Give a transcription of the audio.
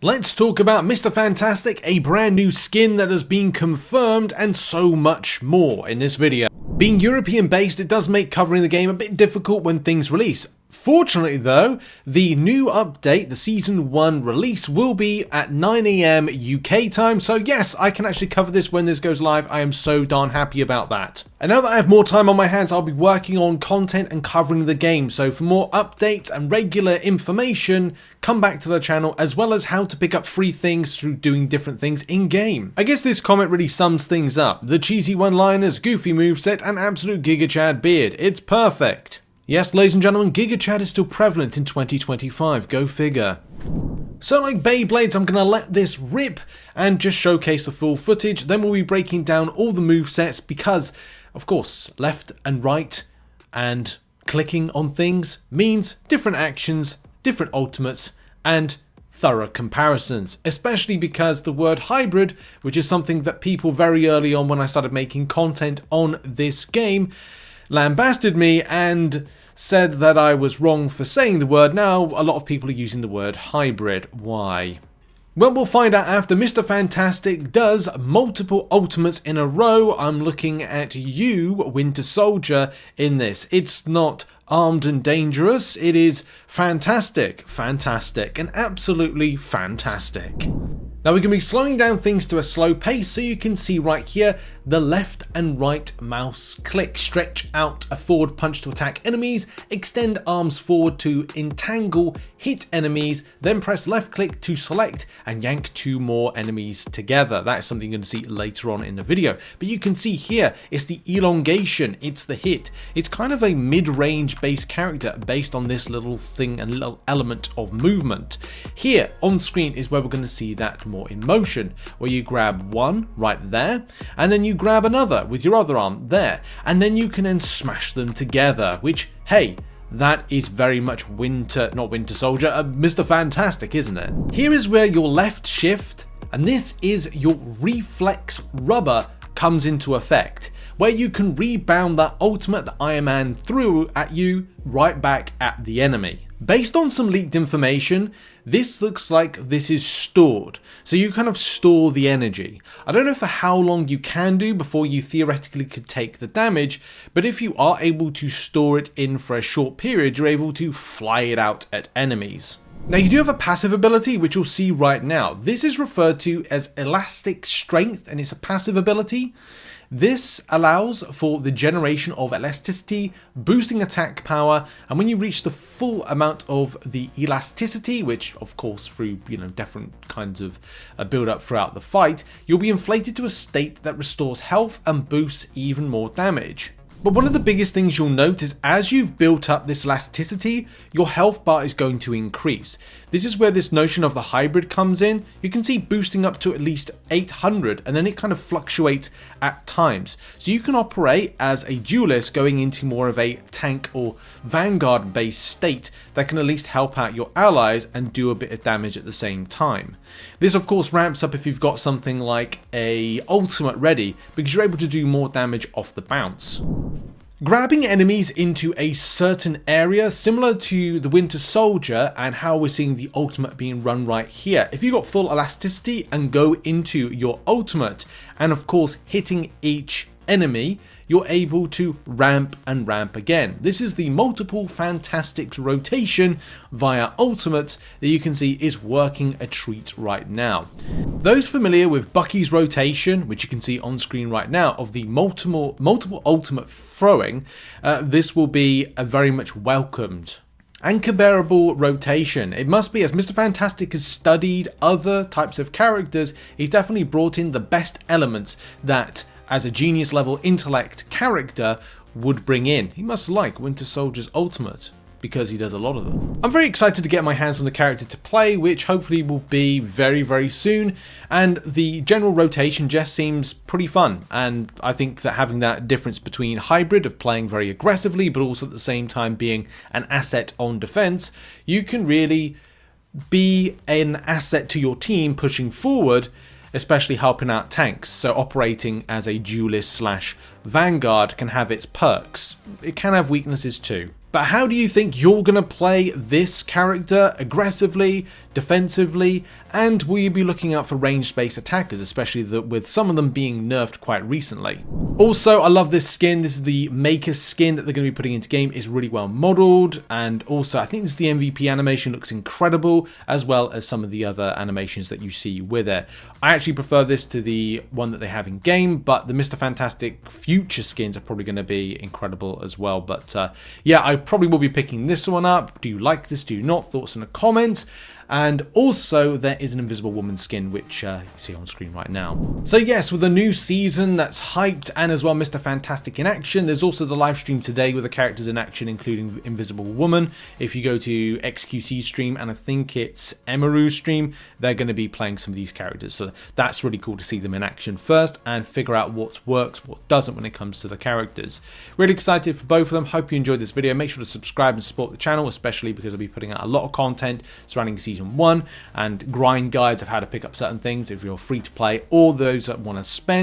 Let's talk about Mr. Fantastic, a brand new skin that has been confirmed, and so much more in this video. Being European based, it does make covering the game a bit difficult when things release. Fortunately though, the new update, the Season 1 release, will be at 9 AM UK time, so yes, I can actually cover this when this goes live. I am so darn happy about that. And now that I have more time on my hands, I'll be working on content and covering the game, so for more updates and regular information, come back to the channel, as well as how to pick up free things through doing different things in-game. I guess this comment really sums things up. The cheesy one-liners, goofy moveset, and absolute Giga Chad beard. It's perfect. Yes, ladies and gentlemen, Giga Chad is still prevalent in 2025, go figure. So like Beyblades, I'm going to let this rip and just showcase the full footage, then we'll be breaking down all the movesets because, of course, left and right and clicking on things means different actions, different ultimates, and thorough comparisons, especially because the word hybrid, which is something that people very early on when I started making content on this game, lambasted me and said that I was wrong for saying the word. Now a lot of people are using the word hybrid. Why? Well, we'll find out after Mr. Fantastic does multiple ultimates in a row. I'm looking at you, Winter Soldier, in this. It's not armed and dangerous, it is fantastic, and absolutely fantastic. Now we're going to be slowing down things to a slow pace so you can see right here the left and right mouse click. Stretch out a forward punch to attack enemies, extend arms forward to entangle, hit enemies, then press left click to select and yank two more enemies together. That is something you're going to see later on in the video. But you can see here, it's the elongation, it's the hit. It's kind of a mid-range based character based on this little thing and little element of movement. Here on screen is where we're going to see that more in motion, where you grab one right there and then you grab another with your other arm there, and then you can then smash them together, which, hey, that is very much Mr. Fantastic, isn't it? Here is where your left shift, and this is your reflex rubber, comes into effect, where you can rebound that ultimate that Iron Man threw at you right back at the enemy. Based on some leaked information, this looks like this is stored. So you kind of store the energy. I don't know for how long you can do before you theoretically could take the damage, but if you are able to store it in for a short period, you're able to fly it out at enemies. Now you do have a passive ability, which you'll see right now. This is referred to as Elastic Strength, and it's a passive ability. This allows for the generation of elasticity, boosting attack power, and when you reach the full amount of the elasticity, which of course through different kinds of build up throughout the fight, you'll be inflated to a state that restores health and boosts even more damage. But one of the biggest things you'll note is as you've built up this elasticity, your health bar is going to increase. This is where this notion of the hybrid comes in. You can see boosting up to at least 800, and then it kind of fluctuates at times. So you can operate as a duelist going into more of a tank or Vanguard based state that can at least help out your allies and do a bit of damage at the same time. This of course ramps up if you've got something like a ultimate ready, because you're able to do more damage off the bounce. Grabbing enemies into a certain area, similar to the Winter Soldier and how we're seeing the ultimate being run right here. If you got full elasticity and go into your ultimate, and of course hitting each enemy, you're able to ramp and ramp again. This is the multiple fantastics rotation via ultimates that you can see is working a treat right now. Those familiar with Bucky's rotation, which you can see on screen right now, of the multiple ultimate throwing, this will be a very much welcomed and comparable rotation. It must be, as Mr. Fantastic has studied other types of characters, he's definitely brought in the best elements that as a genius level intellect character would bring in. He must like Winter Soldier's ultimate because he does a lot of them. I'm very excited to get my hands on the character to play, which hopefully will be very, very soon, and the general rotation just seems pretty fun, and I think that having that difference between hybrid of playing very aggressively but also at the same time being an asset on defense, you can really be an asset to your team pushing forward, especially helping out tanks. So operating as a duelist slash Vanguard can have its perks. It can have weaknesses too. But how do you think you're going to play this character? Aggressively, defensively, and will you be looking out for range-based attackers, especially with some of them being nerfed quite recently? Also, I love this skin. This is the Maker skin that they're going to be putting into game. It's really well modeled, and also I think this is the MVP animation, looks incredible, as well as some of the other animations that you see with it. I actually prefer this to the one that they have in game, but the Mr. Fantastic future skins are probably going to be incredible as well. But yeah, I probably will be picking this one up. Do you like this? Do you not? Thoughts in the comments. And also there is an Invisible Woman skin, which you see on screen right now. So yes, with a new season that's hyped, and as well Mr. Fantastic in action, there's also the live stream today with the characters in action, including Invisible Woman. If you go to XQC stream, and I think it's Emaru's stream, they're going to be playing some of these characters. So that's really cool to see them in action first and figure out what works, what doesn't when it comes to the characters. Really excited for both of them. Hope you enjoyed this video. Make sure to subscribe and support the channel, especially because I'll be putting out a lot of content surrounding Season 1 and grind guides of how to pick up certain things if you're free to play, or those that want to spend.